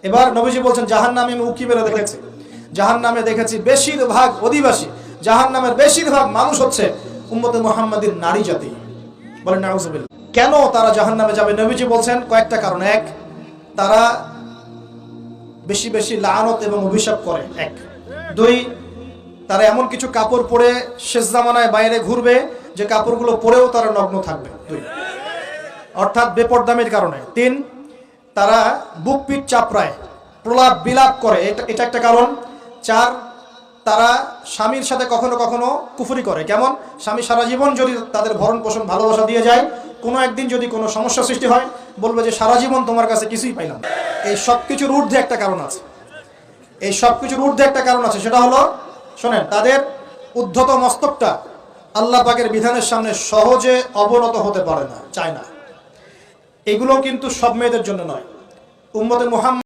এবার নবীজি বলছেন জাহান্নামে আমি উকি মেরে দেখেছি, জাহান্নামে দেখেছি বেশিরভাগ অধিবাসী, জাহান্নামের বেশিরভাগ মানুষ হচ্ছে উম্মতে মুহাম্মাদির নারী জাতি। বলেন নাউজুবিল্লাহ। কেন তারা জাহান্নামে যাবে? নবীজি বলছেন কয়েকটা কারণ। এক, তারা বেশি বেশি লানত এবং অভিশাপ করে। এক। দুই, তারা এমন কিছু কাপড় পরে শেষ জামানায় বাইরে ঘুরবে যে কাপড়গুলো পরেও তারা নগ্ন থাকবে। দুই, অর্থাৎ বেপরদামির কারণে। তিন, তারা বুক পিঠ চাপড়ায়, প্রলাপ বিলাপ করে, এটা একটা কারণ। চার, তারা স্বামীর সাথে কখনো কখনো কুফরি করে। কেমন? স্বামী সারা জীবন যদি তাদের ভরণ পোষণ ভালোবাসা দিয়ে যায়, কোনো একদিন যদি কোনো সমস্যা সৃষ্টি হয় বলবে যে সারা জীবন তোমার কাছে কিছুই পাইলাম। এই সব কিছুর ঊর্ধ্বে একটা কারণ আছে, এই সব কিছুর ঊর্ধ্বে একটা কারণ আছে, সেটা হলো, শোনেন, তাদের উদ্ধত মস্তকটা আল্লাহ পাকের বিধানের সামনে সহজে অবনত হতে পারে না, চায় না। এগুলো কিন্তু সব মেয়েদের জন্য নয়। উম্মতে মুহাম্মদ